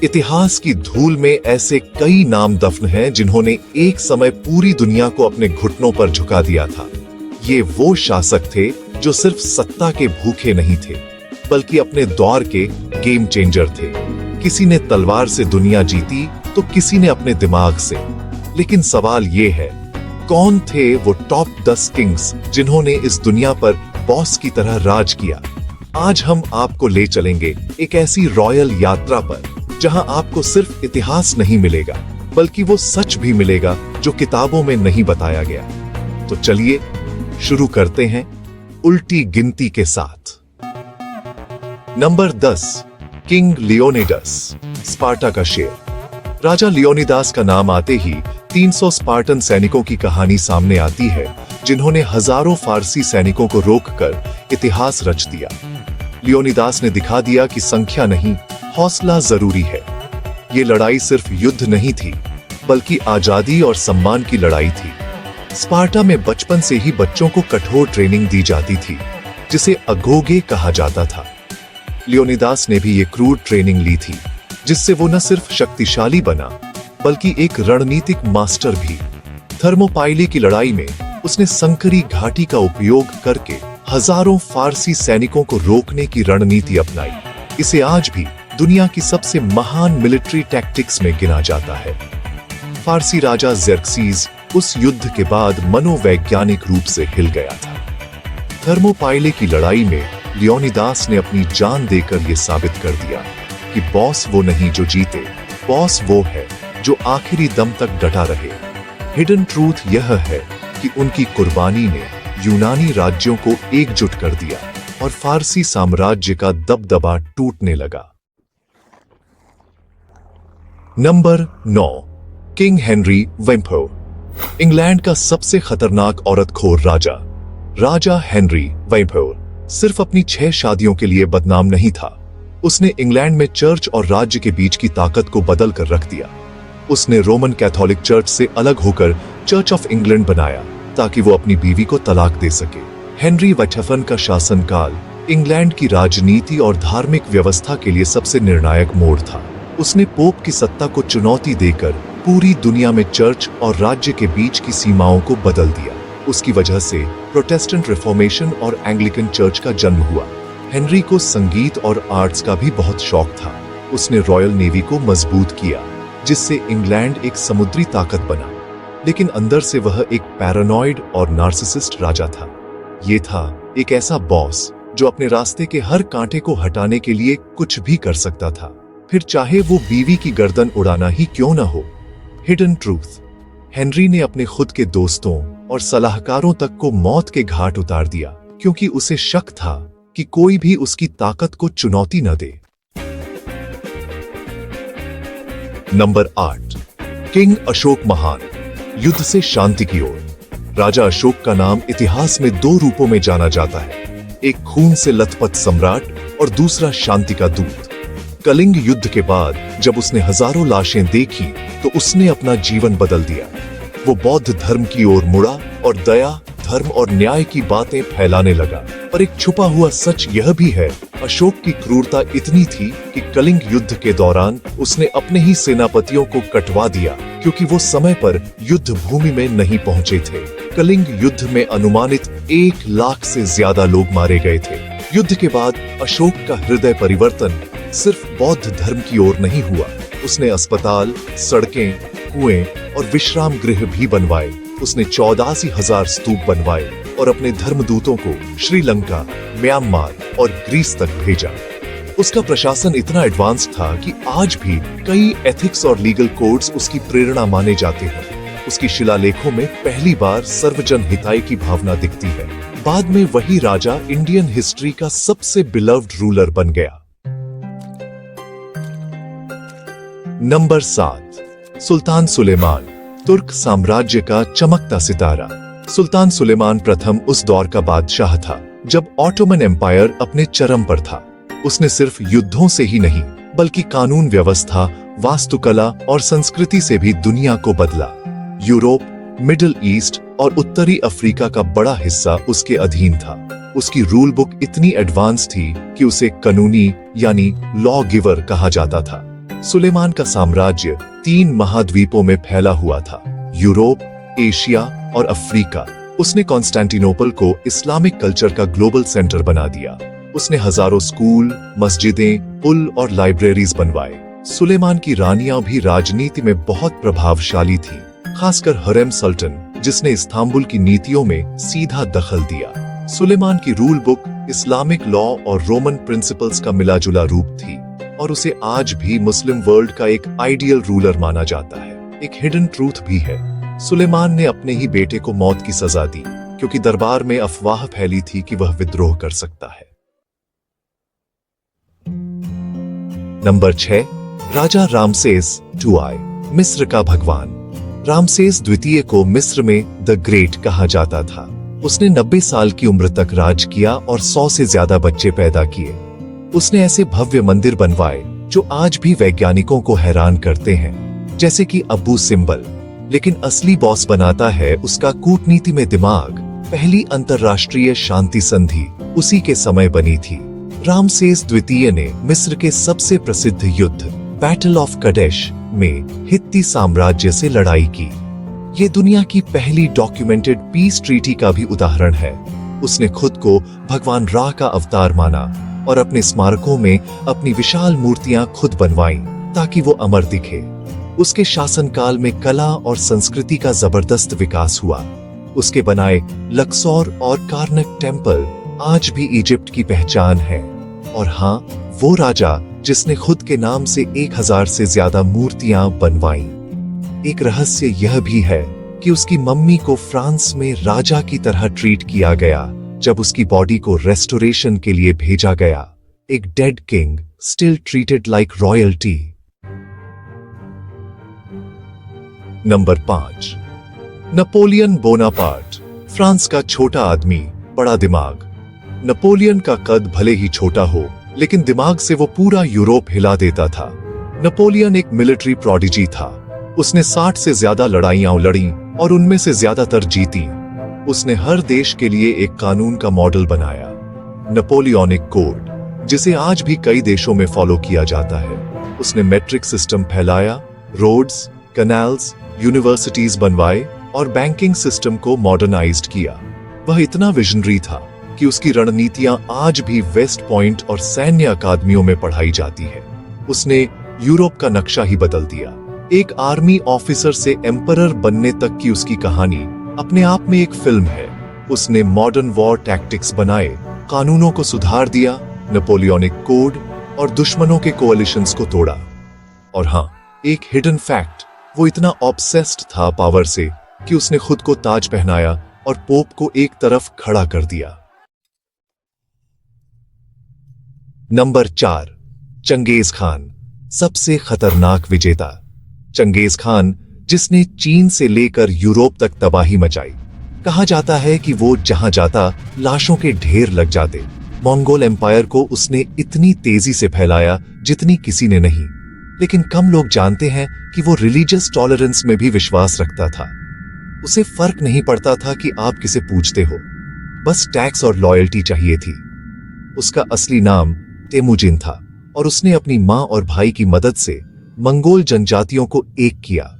इतिहास की धूल में ऐसे कई नाम दफन हैं जिन्होंने एक समय पूरी दुनिया को अपने घुटनों पर झुका दिया था। ये वो शासक थे जो सिर्फ सत्ता के भूखे नहीं थे, बल्कि अपने दौर के गेम चेंजर थे। किसी ने तलवार से दुनिया जीती तो किसी ने अपने दिमाग से। लेकिन सवाल ये है, कौन थे वो टॉप 10 किंग्स जिन्होंने इस दुनिया पर बॉस की तरह राज किया? आज हम आपको ले चलेंगे एक ऐसी रॉयल यात्रा पर जहां आपको सिर्फ इतिहास नहीं मिलेगा, बल्कि वो सच भी मिलेगा जो किताबों में नहीं बताया गया। तो चलिए शुरू करते हैं उल्टी गिनती के साथ। नंबर 10, किंग लियोनिडास, स्पार्टा का शेर। राजा लियोनिडास का नाम आते ही 300 स्पार्टन सैनिकों की कहानी सामने आती है, जिन्होंने हजारों फारसी सैनिकों को रोककर इतिहास रच दिया। लियोनिडास ने दिखा दिया कि संख्या नहीं, हौसला जरूरी है। ये लड़ाई सिर्फ युद्ध नहीं थी, बल्कि आजादी और सम्मान की लड़ाई थी। स्पार्टा में बचपन से ही बच्चों को कठोर ट्रेनिंग दी जाती थी, जिसे अगोगे कहा जाता था। लियोनिडास ने भी ये क्रूर ट्रेनिंग ली थी, जिससे वो न सिर्फ शक्तिशाली बना, बल्कि एक रणनीतिक मास्टर भी। थर्मोपाइली की लड़ाई में उसने संकरी घाटी का उपयोग करके हजारों फारसी सैनिकों को रोकने की रणनीति अपनाई। इसे आज भी दुनिया की सबसे महान मिलिट्री टैक्टिक्स में गिना जाता है। फारसी राजा ज़ेर्क्सीज उस युद्ध के बाद मनोवैज्ञानिक रूप से हिल गया था। थर्मोपाइले की लड़ाई में लियोनिडास ने अपनी जान देकर यह साबित कर दिया कि बॉस वो नहीं जो जीते, बॉस वो है जो आखिरी दम तक डटा रहे। हिडन ट्रूथ यह है कि उनकी कुर्बानी ने यूनानी राज्यों को एकजुट कर दिया और फारसी साम्राज्य का दबदबा टूटने लगा। नंबर 9, किंग हेनरी वैम्पोर, इंग्लैंड का सबसे खतरनाक औरतखोर राजा। राजा हेनरी वैम्पोर सिर्फ अपनी 6 शादियों के लिए बदनाम नहीं था। उसने इंग्लैंड में चर्च और राज्य के बीच की ताकत को बदल कर रख दिया। उसने रोमन कैथोलिक चर्च से अलग होकर चर्च ऑफ इंग्लैंड बनाया ताकि वो अपनी बीवी को तलाक दे सके। हेनरी वैठफन का शासनकाल इंग्लैंड की राजनीति और धार्मिक व्यवस्था के लिए सबसे निर्णायक मोड़ था। उसने पोप की सत्ता को चुनौती देकर पूरी दुनिया में चर्च और राज्य के बीच की सीमाओं को बदल दिया। उसकी वजह से प्रोटेस्टेंट रिफॉर्मेशन और एंग्लिकन चर्च का जन्म हुआ। हेनरी को संगीत और आर्ट्स का भी बहुत शौक था। उसने रॉयल नेवी को मजबूत किया, जिससे इंग्लैंड एक समुद्री ताकत बना। लेकिन अंदर से वह एक पैरानॉइड और नार्सिसिस्ट राजा था। ये था एक ऐसा बॉस जो अपने रास्ते के हर कांटे को हटाने के लिए कुछ भी कर सकता था, फिर चाहे वो बीवी की गर्दन उड़ाना ही क्यों ना हो। हिडन ट्रूथ, हेनरी ने अपने खुद के दोस्तों और सलाहकारों तक को मौत के घाट उतार दिया, क्योंकि उसे शक था कि कोई भी उसकी ताकत को चुनौती न दे। नंबर 8, किंग अशोक महान, युद्ध से शांति की ओर। राजा अशोक का नाम इतिहास में 2 रूपों में जाना जाता है, एक खून से लथपथ सम्राट और दूसरा शांति का दूत। कलिंग युद्ध के बाद जब उसने हजारों लाशें देखी तो उसने अपना जीवन बदल दिया। वो बौद्ध धर्म की ओर मुड़ा और दया, धर्म और न्याय की बातें फैलाने लगा। पर एक छुपा हुआ सच यह भी है, अशोक की क्रूरता इतनी थी कि कलिंग युद्ध के दौरान उसने अपने ही सेनापतियों को कटवा दिया, क्योंकि वो समय पर युद्ध भूमि में नहीं पहुंचे थे। कलिंग युद्ध में अनुमानित 1 लाख से ज्यादा लोग मारे गए थे। युद्ध के बाद अशोक का हृदय परिवर्तन सिर्फ बौद्ध धर्म की ओर नहीं हुआ। उसने अस्पताल, सड़कें, कुएं और विश्राम गृह भी बनवाए। उसने 84,000 स्तूप बनवाए और अपने धर्मदूतों को श्रीलंका, म्यांमार और ग्रीस तक भेजा। उसका प्रशासन इतना एडवांस था कि आज भी कई एथिक्स और लीगल कोड्स उसकी प्रेरणा माने जाते हैं। उसकी शिलालेखों में पहली बार सर्वजन हिताय की भावना दिखती है। बाद में वही राजा इंडियन हिस्ट्री का सबसे बिलव्ड रूलर बन गया। नंबर 7, सुल्तान सुलेमान, तुर्क साम्राज्य का चमकता सितारा। सुल्तान सुलेमान प्रथम उस दौर का बादशाह था जब ऑटोमन एम्पायर अपने चरम पर था। उसने सिर्फ युद्धों से ही नहीं, बल्कि कानून व्यवस्था, वास्तुकला और संस्कृति से भी दुनिया को बदला। यूरोप, मिडिल ईस्ट और उत्तरी अफ्रीका का बड़ा हिस्सा उसके अधीन था। उसकी रूल बुक इतनी एडवांस थी कि उसे कानूनी यानी लॉ गिवर कहा जाता था। सुलेमान का साम्राज्य 3 महाद्वीपों में फैला हुआ था, यूरोप, एशिया और अफ्रीका। उसने कॉन्स्टेंटिनोपल को इस्लामिक कल्चर का ग्लोबल सेंटर बना दिया। उसने हजारों स्कूल, मस्जिदें, पुल और लाइब्रेरीज बनवाए। सुलेमान की रानियां भी राजनीति में बहुत प्रभावशाली थी, खासकर हरेम सुल्तान, जिसने इस्तांबुल की नीतियों में सीधा दखल दिया। सुलेमान की रूल बुक इस्लामिक लॉ और रोमन प्रिंसिपल्स का मिलाजुला रूप थी और उसे आज भी मुस्लिम वर्ल्ड का एक आइडियल रूलर माना जाता है। एक हिडन ट्रूथ भी है, सुलेमान ने अपने ही बेटे को मौत की सजा दी क्योंकि दरबार में अफवाह फैली थी कि वह विद्रोह कर सकता है। नंबर 6, राजा रामसेस II, मिस्र का भगवान। रामसेस द्वितीय को मिस्र में द ग्रेट कहा जाता था। उसने 90 साल की उम्र तक राज किया और 100 से ज्यादा बच्चे पैदा किए। उसने ऐसे भव्य मंदिर बनवाए जो आज भी वैज्ञानिकों को हैरान करते हैं, जैसे कि अबू सिम्बल। लेकिन असली बॉस बनाता है उसका कूटनीति में दिमाग। पहली अंतरराष्ट्रीय शांति संधि उसी के समय बनी थी। रामसेस द्वितीय ने मिस्र के सबसे प्रसिद्ध युद्ध बैटल ऑफ कडेश में हित्ती साम्राज्य से लड़ाई की। ये दुनिया की पहली डॉक्यूमेंटेड पीस ट्रीटी का भी उदाहरण है। उसने खुद को भगवान रा का अवतार माना और अपने स्मारकों में अपनी विशाल मूर्तियां खुद बनवाईं ताकि वो अमर दिखे। उसके शासनकाल में कला और संस्कृति का जबरदस्त विकास हुआ। उसके बनाए लक्सौर और कार्नक टेम्पल आज भी इजिप्ट की पहचान है। और हाँ, वो राजा जिसने खुद के नाम से 1000 से ज्यादा मूर्तियां बनवाईं। एक रहस्य यह भी है कि उसकी मम्मी को फ्रांस में राजा की तरह ट्रीट किया गया जब उसकी बॉडी को रेस्टोरेशन के लिए भेजा गया। एक dead king still treated like royalty. Number 5, Napoleon Bonaparte, France का छोटा आदमी, बड़ा दिमाग। नेपोलियन का कद भले ही छोटा हो, लेकिन दिमाग से वो पूरा यूरोप हिला देता था। नेपोलियन एक मिलिट्री प्रोडिजी था। उसने 60 से ज्यादा लड़ाइयां लड़ी और उनमें से ज्यादातर जीती। उसने हर देश के लिए एक कानून का मॉडल बनाया, नेपोलियनिक कोड, जिसे आज भी कई देशों में फॉलो किया जाता है। उसने मेट्रिक सिस्टम फैलाया, रोड्स, कैनाल्स, यूनिवर्सिटीज बनवाए और बैंकिंग सिस्टम को मॉडर्नाइज्ड किया। वह इतना विजनरी था कि उसकी रणनीतियां आज भी वेस्ट पॉइंट और सैन्य अकादमियों में पढ़ाई जाती है। उसने यूरोप का नक्शा ही बदल दिया। एक आर्मी ऑफिसर से एम्परर बनने तक की उसकी कहानी अपने आप में एक फिल्म है। उसने मॉडर्न वॉर टैक्टिक्स बनाए, कानूनों को सुधार दिया, नेपोलियनिक कोड और दुश्मनों के कोalitions को तोड़ा। और हाँ, एक हिडन फैक्ट, वो इतना ऑब्सेस्ड था पावर से कि उसने खुद को ताज पहनाया और पोप को एक तरफ खड़ा कर दिया। नंबर 4, चंगेज खान, सबसे खतरनाक विजेता। चंगेज खान, जिसने चीन से लेकर यूरोप तक तबाही मचाई। कहा जाता है कि वो जहां जाता लाशों के ढेर लग जाते। मंगोल एम्पायर को उसने इतनी तेजी से फैलाया जितनी किसी ने नहीं। लेकिन कम लोग जानते हैं कि वो रिलीजियस टॉलरेंस में भी विश्वास रखता था। उसे फर्क नहीं पड़ता था कि आप किसे पूछते हो, बस टैक्स और लॉयल्टी चाहिए थी। उसका असली नाम तेमुजिन था और उसने अपनी मां और भाई की मदद से मंगोल जनजातियों को एक किया।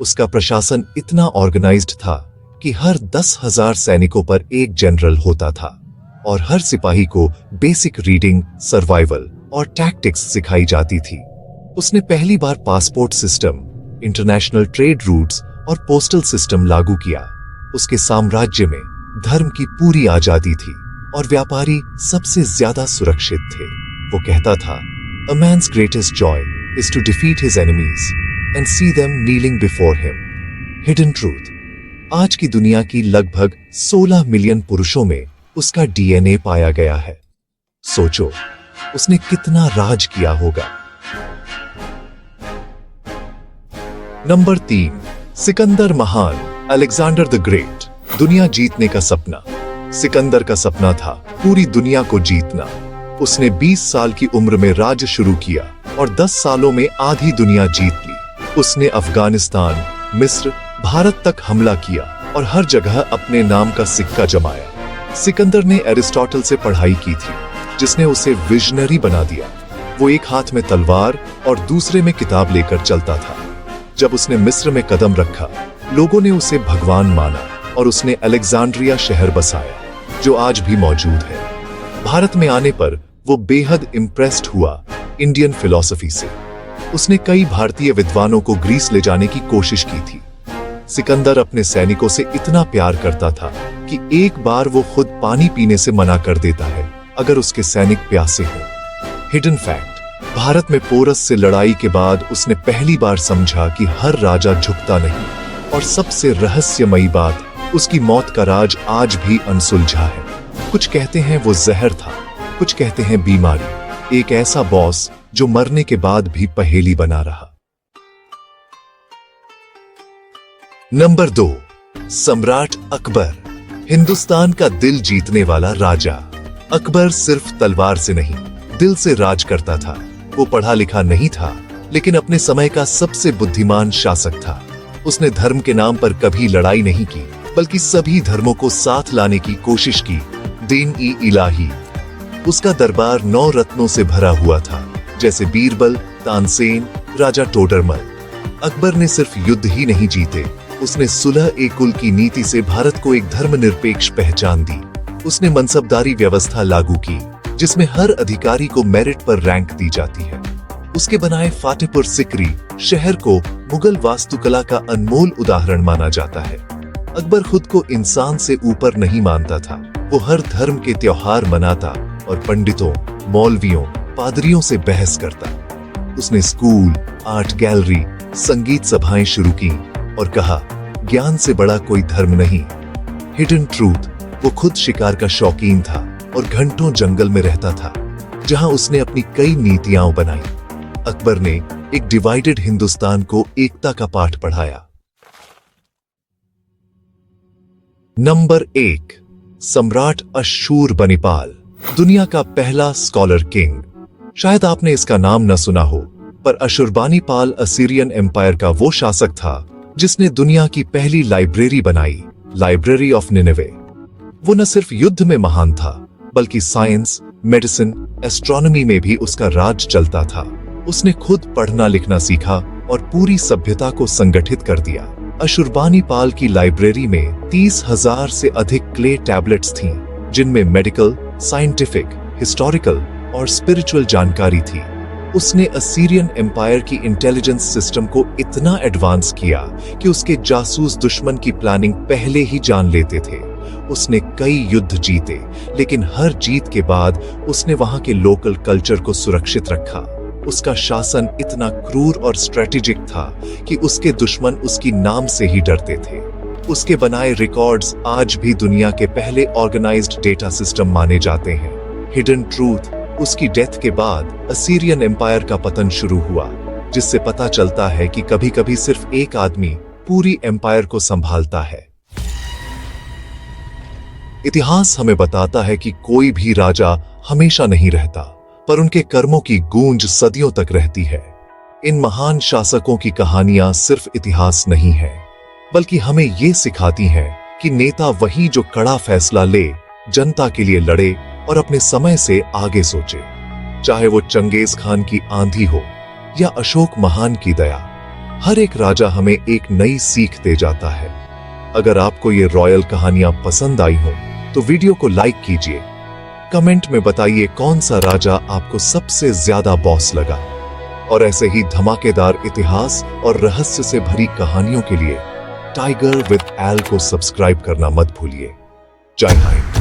उसका प्रशासन इतना ऑर्गेनाइज्ड था कि हर 10,000 सैनिकों पर एक जनरल होता था और हर सिपाही को बेसिक रीडिंग, सर्वाइवल और टैक्टिक्स सिखाई जाती थी। उसने पहली बार passport system, international trade routes और पोस्टल सिस्टम लागू किया। उसके साम्राज्य में धर्म की पूरी आजादी थी और व्यापारी सबसे ज्यादा सुरक्षित थे। वो कहता था, "A man's greatest joy is to defeat his enemies and see them kneeling before him." Hidden truth, आज की दुनिया की लगभग 16 मिलियन पुरुषों में उसका DNA पाया गया है। सोचो, उसने कितना राज किया होगा। नंबर 3, सिकंदर महान, अलेक्जेंडर द ग्रेट, दुनिया जीतने का सपना। सिकंदर का सपना था पूरी दुनिया को जीतना। उसने 20 साल की उम्र में राज्य शुरू किया और 10 सालों में आधी दुनिया जीत ली। उसने अफगानिस्तान, मिस्र, भारत तक हमला किया और हर जगह अपने नाम का सिक्का जमाया। सिकंदर ने एरिस्टोटल से पढ़ाई की थी, जिसने उसे विजनरी बना दिया। वो एक हाथ में तलवार और दूसरे में किताब लेकर चलता था। जब उसने मिस्र में कदम रखा, लोगों ने उसे भगवान माना और उसने अलेक्जेंड्रिया शहर बसाया, जो आज भी मौजूद है। भारत में आने पर वो बेहद इम्प्रेस्ड हुआ इंडियन फिलॉसफी से। उसने कई भारतीय विद्वानों को ग्रीस ले जाने की कोशिश की थी। सिकंदर अपने सैनिकों से इतना प्यार करता था कि एक बार वो खुद पानी पीने से मना कर देता है अगर उसके सैनिक प्यासे हों। हिडन फैक्ट, भारत में पोरस से लड़ाई के बाद उसने पहली बार समझा कि हर राजा झुकता नहीं, और सबसे रहस्यमयी बात, उसकी मौत का राज आज भी अनसुलझा है। कुछ कहते हैं वो जहर था, कुछ कहते हैं बीमारी, एक ऐसा बॉस जो मरने के बाद भी पहेली बना रहा। नंबर 2, सम्राट अकबर, हिंदुस्तान का दिल जीतने वाला राजा। अकबर सिर्फ तलवार से नहीं, दिल से राज करता था। वो पढ़ा लिखा नहीं था, लेकिन अपने समय का सबसे बुद्धिमान शासक था। उसने धर्म के नाम पर कभी लड़ाई नहीं की, बल्कि सभी धर्मों को साथ लाने की कोशिश की। दीन-ई-इलाही। उसका दरबार 9 रत्नों से भरा हुआ था, जैसे बीरबल, तानसेन, राजा टोडरमल। अकबर ने सिर्फ युद्ध ही नहीं जीते, उसने सुलह-ए-कुल की नीति से भारत को एक धर्मनिरपेक्ष पहचान दी। उसने मनसबदारी व्यवस्था लागू की, जिसमें हर अधिकारी को मेरिट पर रैंक दी जाती है। उसके बनाए फातेहपुर सिकरी शहर को मुगल वास्तुकला का अनमोल उदाहरण माना जाता है। अकबर खुद को इंसान से ऊपर नहीं मानता था। वो हर धर्म के त्योहार मनाता और पंडितों, मौलवियों, पादरियों से बहस करता। उसने स्कूल, आर्ट गैलरी, संगीत सभाएं शुरू की और कहा, ज्ञान से बड़ा कोई धर्म नहीं। हिडन ट्रूथ, वो खुद शिकार का शौकीन था और घंटों जंगल में रहता था, जहां उसने अपनी कई नीतियां बनाई। अकबर ने एक डिवाइडेड हिंदुस्तान को एकता का पाठ पढ़ाया। नंबर 1, सम्राट अश्शूरबनिपाल, दुनिया का पहला स्कॉलर किंग। शायद आपने इसका नाम न सुना हो, पर अश्शुरबानीपाल असीरियन एम्पायर का वो शासक था जिसने दुनिया की पहली लाइब्रेरी बनाई, लाइब्रेरी ऑफ निनेवे। वो न सिर्फ युद्ध में महान था, बल्कि साइंस, मेडिसिन, एस्ट्रोनॉमी में भी उसका राज चलता था। उसने खुद पढ़ना लिखना सीखा और पूरी सभ्यता को संगठित कर दिया। अश्शुरबानीपाल की लाइब्रेरी में 30,000 से अधिक क्ले टैबलेट्स थीं, जिनमें मेडिकल, साइंटिफिक, हिस्टोरिकल और स्पिरिचुअल जानकारी थी। उसने असीरियन एम्पायर की इंटेलिजेंस सिस्टम को इतना एडवांस किया कि उसके जासूस दुश्मन की प्लानिंग पहले ही जान लेते थे। उसने कई युद्ध जीते, लेकिन हर जीत के बाद उसने वहां के लोकल कल्चर को सुरक्षित रखा। उसका शासन इतना क्रूर और स्ट्रेटेजिक था कि उसके दुश्मन उसकी नाम से ही डरते थे। उसके बनाए रिकॉर्ड्स आज भी दुनिया के पहले ऑर्गेनाइज्ड डेटा सिस्टम माने जाते हैं। हिडन ट्रूथ, उसकी डेथ के बाद असीरियन एम्पायर का पतन शुरू हुआ, जिससे पता चलता है कि कभी-कभी सिर्फ एक आदमी पूरी एम्पायर को संभालता है। इतिहास हमें बताता है कि कोई भी राजा हमेशा नहीं रहता, पर उनके कर्मों की गूंज सदियों तक रहती है। इन महान शासकों की कहानियां सिर्फ इतिहास नहीं है, बल्कि हमें ये सिखाती हैं कि नेता वही जो कड़ा फैसला ले, जनता के लिए लड़े और अपने समय से आगे सोचे। चाहे वो चंगेज खान की आंधी हो या अशोक महान की दया, हर एक राजा हमें एक नई सीख दे जाता है। अगर आपको ये रॉयल कहानियां पसंद आई हो तो वीडियो को लाइक कीजिए। कमेंट में बताइए कौन सा राजा आपको सबसे ज्यादा बॉस लगा। और ऐसे ही धमाकेदार इतिहास और रहस्य से भरी कहानियों के लिए टाइगर विद एल को सब्सक्राइब करना मत भूलिए। जय हिंद।